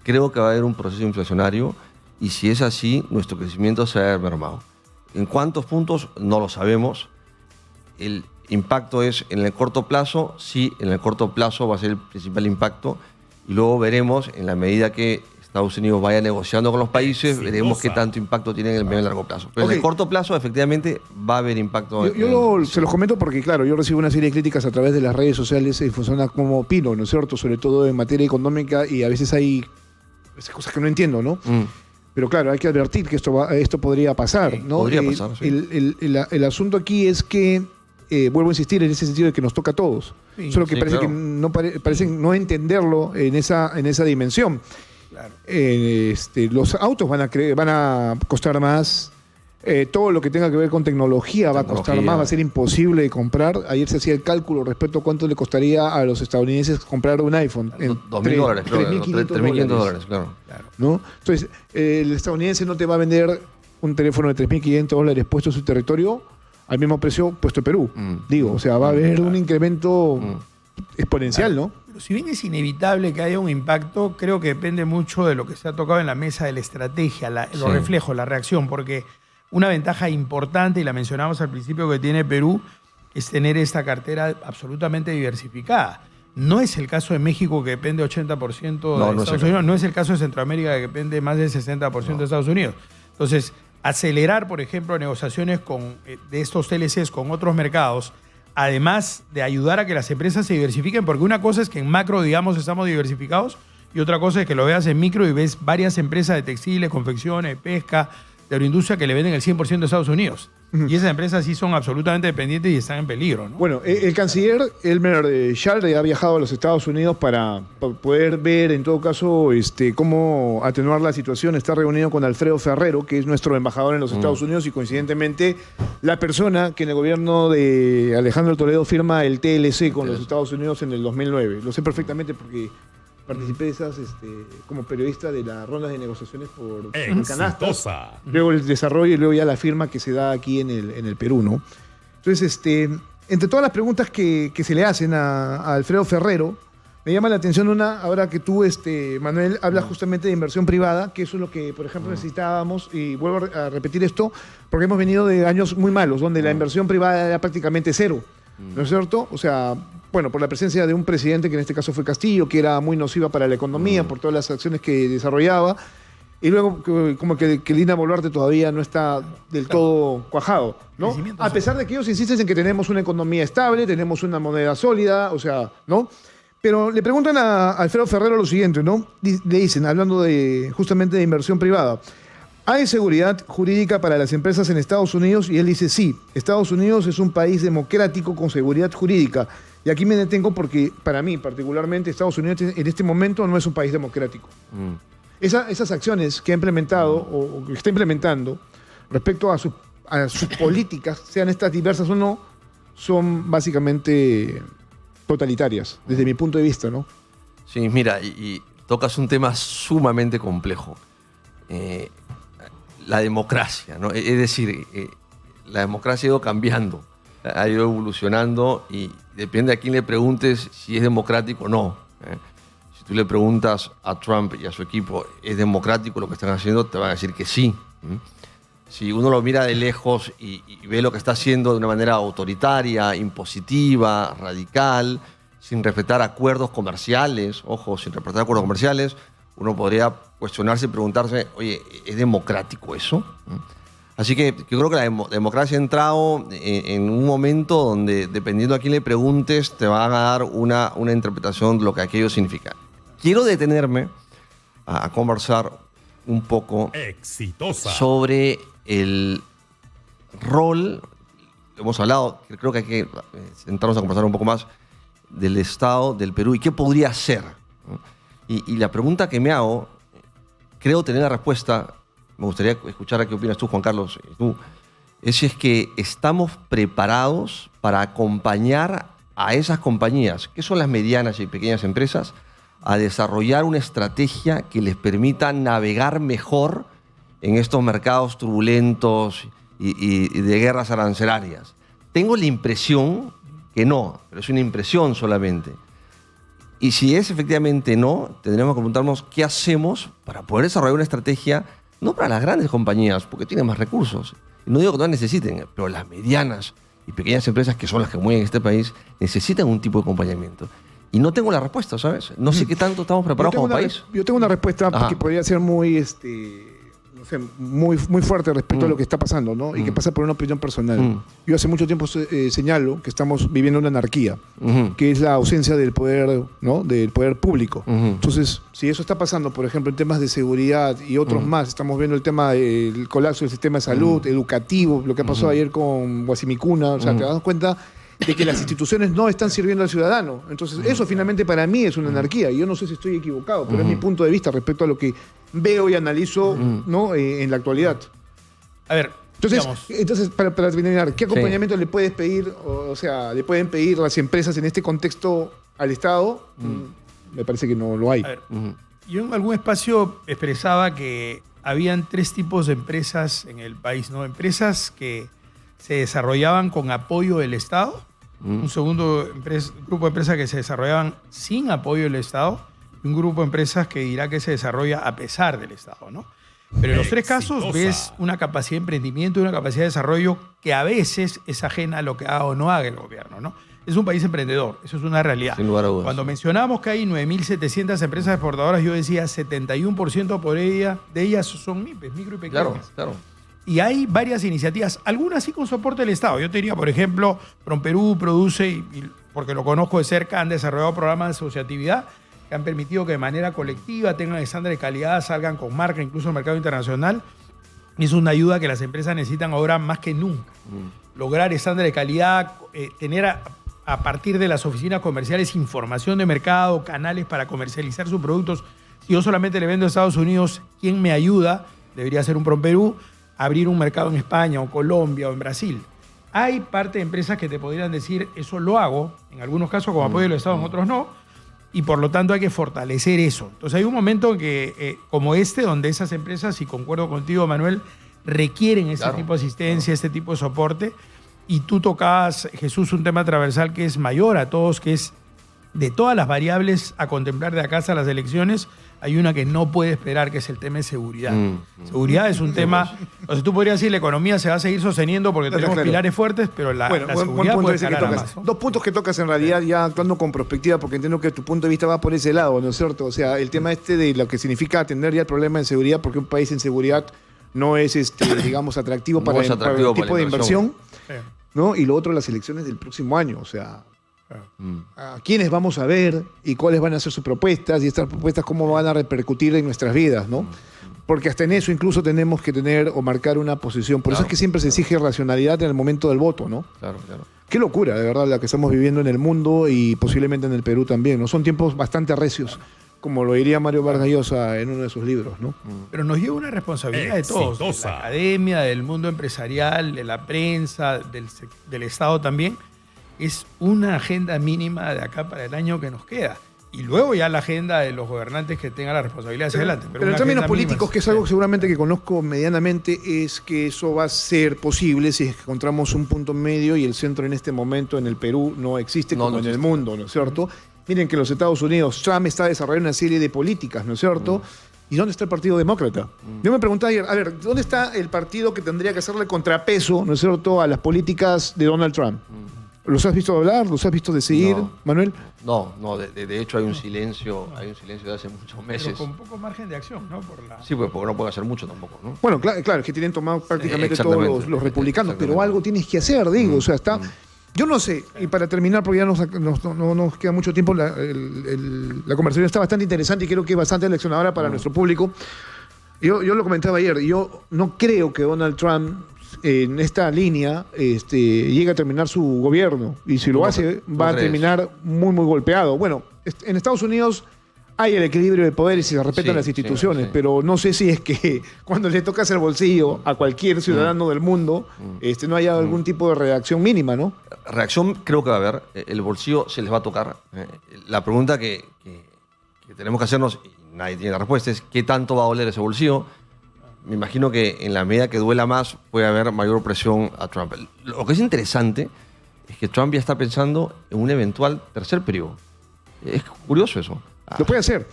Creo que va a haber un proceso inflacionario. Y si es así, nuestro crecimiento se va a ver mermado. ¿En cuántos puntos? No lo sabemos. El impacto es en el corto plazo. Sí, en el corto plazo va a ser el principal impacto. Y luego veremos, en la medida que Estados Unidos vaya negociando con los países, veremos qué tanto impacto tiene en el medio y largo plazo. Pero en el corto plazo, efectivamente, va a haber impacto. Se los comento porque, claro, yo recibo una serie de críticas a través de las redes sociales en función a cómo opino, ¿no es cierto?, sobre todo en materia económica, y a veces hay cosas que no entiendo, ¿no? Pero claro, hay que advertir que esto podría pasar, ¿no? Podría pasar, sí. El asunto aquí es que, vuelvo a insistir en ese sentido de que nos toca a todos. Sí, Solo que sí, parece claro. que parecen no entenderlo en esa dimensión. Claro. Los autos van a costar más. Todo lo que tenga que ver con tecnología va a costar Tecnología. más, va a ser imposible de comprar. Ayer se hacía el cálculo respecto a cuánto le costaría a los estadounidenses comprar un iPhone. En $2.000, creo. $3.500, claro. ¿no? Entonces, el estadounidense no te va a vender un teléfono de $3.500 puesto en su territorio al mismo precio puesto en Perú. O sea, va a haber un incremento exponencial, ¿no? Pero si bien es inevitable que haya un impacto, creo que depende mucho de lo que se ha tocado en la mesa de la estrategia, los reflejos, la reacción, porque una ventaja importante, y la mencionamos al principio, que tiene Perú, es tener esta cartera absolutamente diversificada. No es el caso de México, que depende 80% de Estados Unidos. No es el caso de Centroamérica, que depende más del 60% de Estados Unidos. Entonces, acelerar, por ejemplo, negociaciones de estos TLCs con otros mercados, además de ayudar a que las empresas se diversifiquen, porque una cosa es que en macro, digamos, estamos diversificados, y otra cosa es que lo veas en micro y ves varias empresas de textiles, confecciones, pesca, de agroindustria que le venden el 100% de Estados Unidos. Y esas empresas sí son absolutamente dependientes y están en peligro, ¿no? Bueno, el canciller Elmer Schall ha viajado a los Estados Unidos para poder ver, en todo caso, cómo atenuar la situación. Está reunido con Alfredo Ferrero, que es nuestro embajador en los Estados Unidos, y coincidentemente la persona que en el gobierno de Alejandro Toledo firma el TLC con los Estados Unidos en el 2009. Lo sé perfectamente porque participé de esas como periodista de las rondas de negociaciones por canastas. Luego el desarrollo y luego ya la firma que se da aquí en el Perú, ¿no? Entonces, entre todas las preguntas que se le hacen a Alfredo Ferrero, me llama la atención una, ahora que tú, Manuel, hablas justamente de inversión privada, que eso es lo que, por ejemplo, necesitábamos, y vuelvo a repetir esto, porque hemos venido de años muy malos, donde la inversión privada era prácticamente cero, ¿no es cierto? O sea, bueno, por la presencia de un presidente, que en este caso fue Castillo, que era muy nociva para la economía, por todas las acciones que desarrollaba. y luego como que Dina Boluarte todavía no está del todo cuajado, ¿no? Crecimiento A cero. pesar de que ellos insisten en que tenemos una economía estable, tenemos una moneda sólida, o sea, ¿no? Pero le preguntan a Alfredo Ferrero lo siguiente, ¿no? Le dicen, hablando justamente de inversión privada, ¿hay seguridad jurídica para las empresas en Estados Unidos? Y él dice, sí, Estados Unidos es un país democrático con seguridad jurídica. Y aquí me detengo porque, para mí particularmente, Estados Unidos en este momento no es un país democrático. Esas acciones que ha implementado o que está implementando respecto a sus políticas, sean estas diversas o no, son básicamente totalitarias, desde mi punto de vista, ¿no? Sí, mira, y tocas un tema sumamente complejo. La democracia, ¿no? Es decir, la democracia ha ido cambiando, ha ido evolucionando y depende a quién le preguntes si es democrático o no. Si tú le preguntas a Trump y a su equipo, ¿es democrático lo que están haciendo? Te van a decir que sí. Si uno lo mira de lejos y ve lo que está haciendo de una manera autoritaria, impositiva, radical, sin respetar acuerdos comerciales, ojo, sin respetar acuerdos comerciales, uno podría cuestionarse y preguntarse, oye, ¿es democrático eso? Así que yo creo que la democracia ha entrado en un momento donde, dependiendo a quién le preguntes, te van a dar una interpretación de lo que aquello significa. Quiero detenerme a conversar un poco sobre el rol, hemos hablado, creo que hay que sentarnos a conversar un poco más del Estado del Perú y qué podría hacer. Y la pregunta que me hago, creo tener la respuesta, me gustaría escuchar a qué opinas tú, Juan Carlos, y tú, es si es que estamos preparados para acompañar a esas compañías, que son las medianas y pequeñas empresas, a desarrollar una estrategia que les permita navegar mejor en estos mercados turbulentos y de guerras arancelarias. Tengo la impresión que no, pero es una impresión solamente. Y si es efectivamente no, tendremos que preguntarnos qué hacemos para poder desarrollar una estrategia, no para las grandes compañías, porque tienen más recursos. Y no digo que no necesiten, pero las medianas y pequeñas empresas, que son las que mueven este país, necesitan un tipo de acompañamiento. Y no tengo la respuesta, ¿sabes? No sé qué tanto estamos preparados como país. Yo tengo una respuesta que podría ser muy, no sé, muy fuerte respecto a lo que está pasando, ¿no? Y que pasa por una opinión personal. Yo hace mucho tiempo señalo que estamos viviendo una anarquía, que es la ausencia del poder, ¿no? Del poder público. Entonces, si eso está pasando, por ejemplo, en temas de seguridad y otros más, estamos viendo el tema del colapso del sistema de salud, educativo, lo que pasó ayer con Guasimicuna, o sea, te das cuenta de que las instituciones no están sirviendo al ciudadano. Entonces, eso finalmente para mí es una anarquía. Y yo no sé si estoy equivocado, pero es mi punto de vista respecto a lo que veo y analizo, ¿no? En la actualidad. A ver, entonces para terminar, ¿qué acompañamiento le puedes pedir, o sea, le pueden pedir las empresas en este contexto al Estado? Me parece que no lo hay. A ver, yo en algún espacio expresaba que habían tres tipos de empresas en el país, ¿no? Empresas que se desarrollaban con apoyo del Estado, un segundo grupo de empresas que se desarrollaban sin apoyo del Estado, y un grupo de empresas que dirá que se desarrolla a pesar del Estado, ¿no? Pero en los tres casos ves una capacidad de emprendimiento y una capacidad de desarrollo que a veces es ajena a lo que haga o no haga el gobierno, ¿no? Es un país emprendedor, eso es una realidad. Sin lugar a dudas. Cuando mencionamos que hay 9.700 empresas exportadoras, yo decía 71% de ellas son MIPES, micro y pequeñas. Claro, claro. Y hay varias iniciativas, algunas sí con soporte del Estado. Yo te diría, por ejemplo, PROMPERÚ produce, y porque lo conozco de cerca, han desarrollado programas de asociatividad que han permitido que de manera colectiva tengan estándares de calidad, salgan con marca, incluso en el mercado internacional. Y es una ayuda que las empresas necesitan ahora más que nunca. Lograr estándares de calidad, tener a partir de las oficinas comerciales información de mercado, canales para comercializar sus productos. Si yo solamente le vendo a Estados Unidos, ¿quién me ayuda? Debería ser un PROMPERÚ. Abrir un mercado en España o Colombia o en Brasil. Hay parte de empresas que te podrían decir, eso lo hago, en algunos casos con apoyo del Estado, en otros no, y por lo tanto hay que fortalecer eso. Entonces hay un momento que, como este, donde esas empresas, y concuerdo contigo, Manuel, requieren este tipo de asistencia, este tipo de soporte, y tú tocabas, Jesús, un tema transversal que es mayor a todos, que es de todas las variables a contemplar de acá hasta las elecciones, hay una que no puede esperar, que es el tema de seguridad. Seguridad es un tema... O sea, tú podrías decir, la economía se va a seguir sosteniendo porque tenemos pilares fuertes, pero la seguridad puede escalar más, ¿no? Dos puntos que tocas en realidad, ya actuando con perspectiva, porque entiendo que tu punto de vista va por ese lado, ¿no es cierto? O sea, el tema de lo que significa atender ya el problema de seguridad, porque un país en seguridad no es, digamos, atractivo No para es el atractivo tipo para de la inversión. inversión, ¿no? Y lo otro, las elecciones del próximo año, o sea... Mm. a quiénes vamos a ver y cuáles van a ser sus propuestas y estas propuestas cómo van a repercutir en nuestras vidas, ¿no? Porque hasta en eso incluso tenemos que tener o marcar una posición. Por eso es que siempre se exige racionalidad en el momento del voto, ¿no? Claro, claro. Qué locura, de verdad, la que estamos viviendo en el mundo y posiblemente en el Perú también, ¿no? Son tiempos bastante recios, como lo diría Mario Vargas Llosa en uno de sus libros, ¿no? Pero nos lleva una responsabilidad de todos, de la academia, del mundo empresarial, de la prensa, del Estado también. Es una agenda mínima de acá para el año que nos queda. Y luego ya la agenda de los gobernantes que tengan la responsabilidad hacia adelante. Pero en términos políticos, que es algo que seguramente que conozco medianamente, es que eso va a ser posible si es que encontramos un punto medio y el centro en este momento en el Perú no existe como en el mundo, ¿no es cierto? Miren que en los Estados Unidos Trump está desarrollando una serie de políticas, ¿no es cierto? ¿Y dónde está el Partido Demócrata? Yo me preguntaba ayer, a ver, ¿dónde está el partido que tendría que hacerle contrapeso, ¿no es cierto?, a las políticas de Donald Trump. ¿Los has visto hablar? ¿Los has visto decidir, Manuel? No, de hecho hay un silencio de hace muchos meses. Pero con poco margen de acción, ¿no? Sí, pues porque no pueden hacer mucho tampoco, ¿no? Bueno, claro, es que tienen tomado prácticamente todos los republicanos, pero algo tienes que hacer, digo, o sea, está... Yo no sé, y para terminar, porque ya no nos queda mucho tiempo, la conversación está bastante interesante y creo que es bastante leccionadora para nuestro público. Yo lo comentaba ayer, yo no creo que Donald Trump en esta línea llegue a terminar su gobierno, y si lo hace va a terminar muy, muy golpeado. Bueno, en Estados Unidos hay el equilibrio de poderes y se respetan las instituciones, pero no sé si es que cuando le tocas el bolsillo a cualquier ciudadano del mundo, no haya algún tipo de reacción mínima, ¿no? Reacción creo que va a haber. El bolsillo se les va a tocar. La pregunta que tenemos que hacernos, y nadie tiene la respuesta, es ¿qué tanto va a doler ese bolsillo? Me imagino que en la medida que duela más puede haber mayor presión a Trump. Lo que es interesante es que Trump ya está pensando en un eventual tercer periodo. Es curioso eso. Lo puede hacer,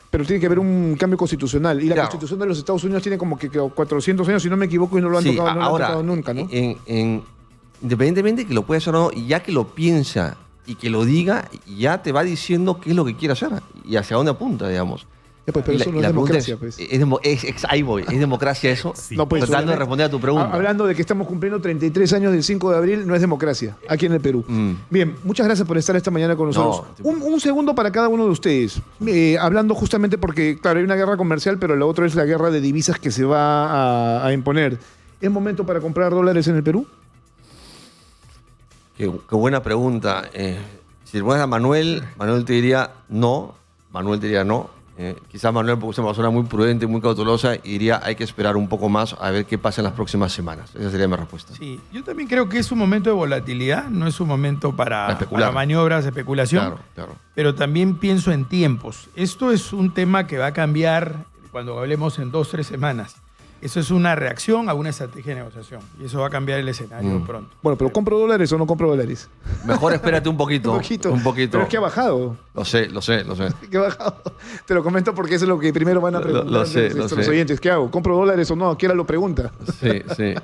pero tiene que haber un cambio constitucional. Y la Constitución de los Estados Unidos tiene como que 400 años, si no me equivoco, y no lo han tocado, lo han tocado nunca, ¿no? Independientemente de que lo pueda hacer o no, ya que lo piensa y que lo diga, ya te va diciendo qué es lo que quiere hacer y hacia dónde apunta, digamos. Pues, pero eso no es democracia, pues. Ahí voy, ¿es democracia eso? Sí. No, pues, tratando de responder a tu pregunta. Hablando de que estamos cumpliendo 33 años del 5 de abril, no es democracia, aquí en el Perú. Bien, muchas gracias por estar esta mañana con nosotros. Un segundo para cada uno de ustedes. Hablando justamente porque, claro, hay una guerra comercial, pero la otra es la guerra de divisas que se va a imponer. ¿Es momento para comprar dólares en el Perú? Qué buena pregunta. Si le pones a Manuel te diría no. Quizás Manuel, porque es una persona muy prudente, muy cautelosa, y diría hay que esperar un poco más a ver qué pasa en las próximas semanas. Esa sería mi respuesta. Sí, yo también creo que es un momento de volatilidad, no es un momento para maniobras, especulación, Claro. Pero también pienso en tiempos. Esto es un tema que va a cambiar cuando hablemos en 2 o 3 semanas. Eso es una reacción a una estrategia de negociación. Y eso va a cambiar el escenario pronto. Bueno, pero ¿compro dólares o no compro dólares? Mejor espérate un poquito. Un poquito. Pero es que ha bajado. Lo sé. Que ha bajado. Te lo comento porque eso es lo que primero van a preguntar los oyentes. ¿Qué hago? ¿Compro dólares o no? Aquí ahora lo pregunta. Sí.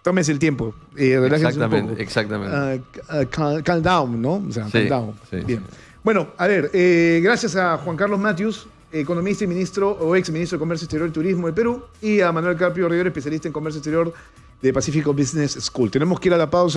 Tómese el tiempo. Relájese un poco. Exactamente. Calm down, ¿no? O sea, calm down. Bien. Bueno, a ver, gracias a Juan Carlos Matthews, economista y ministro o ex ministro de Comercio Exterior y Turismo de Perú, y a Manuel Carpio Rivera, especialista en Comercio Exterior de Pacifico Business School. Tenemos que ir a la pausa.